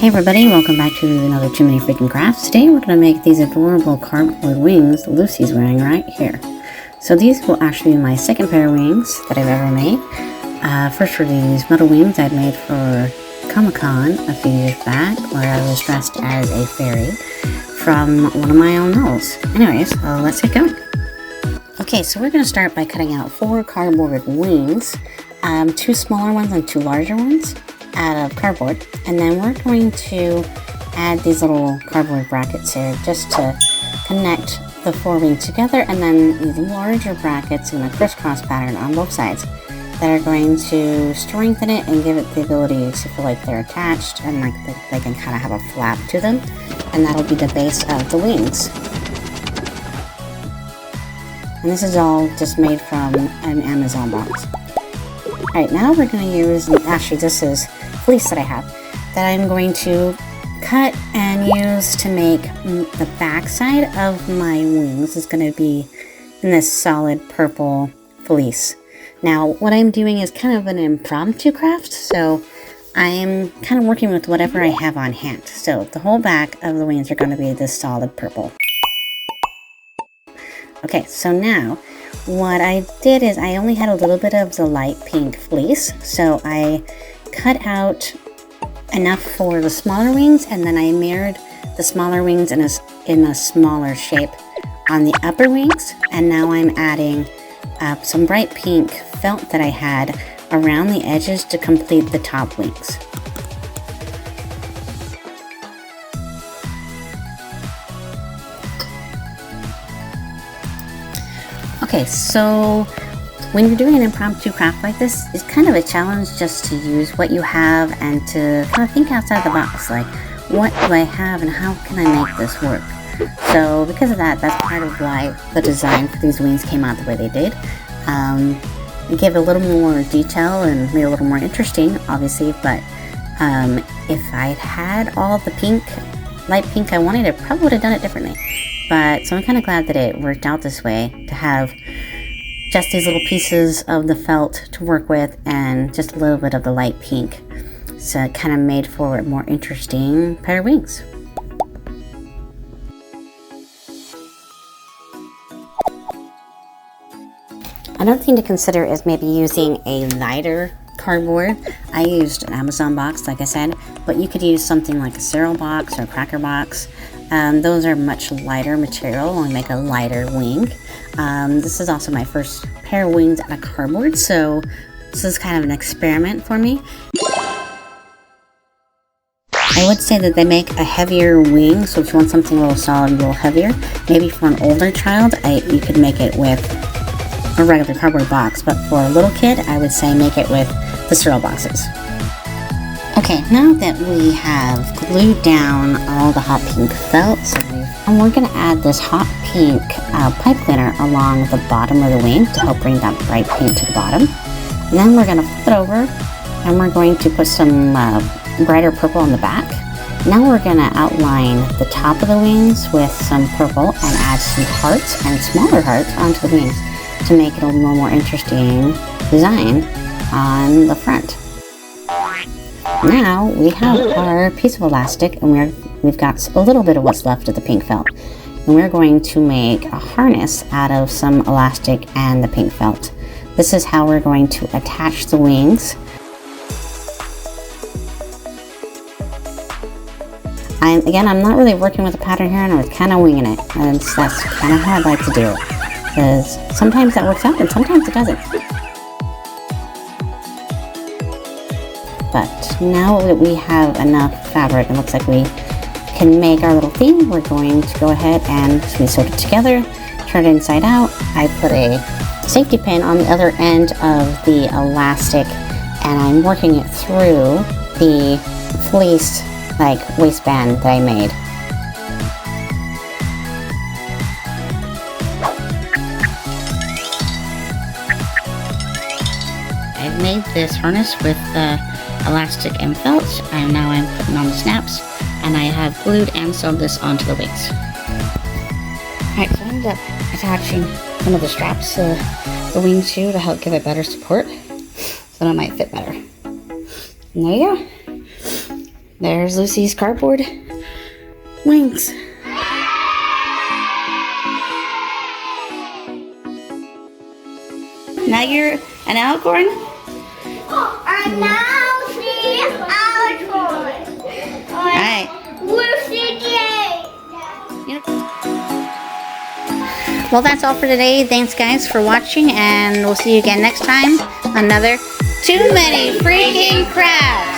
Hey everybody, welcome back to another Too Many Freaking Crafts. Today we're going to make these adorable cardboard wings Lucy's wearing right here. So these will actually be my second pair of wings that I've ever made. First were these metal wings I'd made for Comic-Con a few years back, where I was dressed as a fairy from one of my own novels. Anyways, let's get going. Okay, so we're going to start by cutting out 4 cardboard wings, 2 smaller ones and 2 larger ones out of cardboard, and then we're going to add these little cardboard brackets here just to connect the 4 wings together, and then these larger brackets in a crisscross pattern on both sides that are going to strengthen it and give it the ability to feel like they're attached and like they can kind of have a flap to them, and that'll be the base of the wings. And this is all just made from an Amazon box. Alright, now we're going to use, actually this is fleece that I have, that I'm going to cut and use to make the back side of my wings. Is going to be in this solid purple fleece. Now what I'm doing is kind of an impromptu craft, so I'm kind of working with whatever I have on hand. So the whole back of the wings are going to be this solid purple. Okay, so now what I did is I only had a little bit of the light pink fleece, so I cut out enough for the smaller wings, and then I mirrored the smaller wings in a smaller shape on the upper wings, and now I'm adding some bright pink felt that I had around the edges to complete the top wings. Okay, so when you're doing an impromptu craft like this, it's kind of a challenge just to use what you have and to kind of think outside the box, like, what do I have and how can I make this work? So because of that, that's part of why the design for these wings came out the way they did. It gave a little more detail and made it a little more interesting, obviously, but if I'd had all the pink, light pink I wanted, I probably would have done it differently. But so I'm kind of glad that it worked out this way, to have just these little pieces of the felt to work with and just a little bit of the light pink. So it kind of made for a more interesting pair of wings. Another thing to consider is maybe using a lighter cardboard. I used an Amazon box, like I said, but you could use something like a cereal box or a cracker box. Those are much lighter material and make a lighter wing. This is also my first pair of wings out of cardboard, so this is kind of an experiment for me. I would say that they make a heavier wing, so if you want something a little solid, a little heavier, maybe for an older child, you could make it with a regular cardboard box, but for a little kid, I would say make it with the cereal boxes. Okay, now that we have glued down all the hot pink felt, and we're going to add this hot pink pipe cleaner along the bottom of the wing to help bring that bright pink to the bottom. And then we're going to flip it over, and we're going to put some brighter purple on the back. Now we're going to outline the top of the wings with some purple and add some hearts and smaller hearts onto the wings to make it a little more interesting design on the front. Now we have our piece of elastic, and we've got a little bit of what's left of the pink felt, and we're going to make a harness out of some elastic and the pink felt. This is how we're going to attach the wings. I'm not really working with a pattern here, and I was kind of winging it, and that's kind of how I like to do it, because sometimes that works out and sometimes it doesn't. But now that we have enough fabric, it looks like we can make our little theme. We're going to go ahead and we sewed it together, turn it inside out. I put a safety pin on the other end of the elastic, and I'm working it through the fleece waistband that I made. I've made this harness with elastic and felt, and now I'm putting on the snaps, and I have glued and sewn this onto the wings. Alright, so I ended up attaching some of the straps to the wings too to help give it better support, so that it might fit better. And there you go. there's Lucy's cardboard wings. Now you're an alicorn? And now see alicorn. Alright. Lucy J. Well, that's all for today. Thanks, guys, for watching, and we'll see you again next time. Another Too Many Freaking Crafts.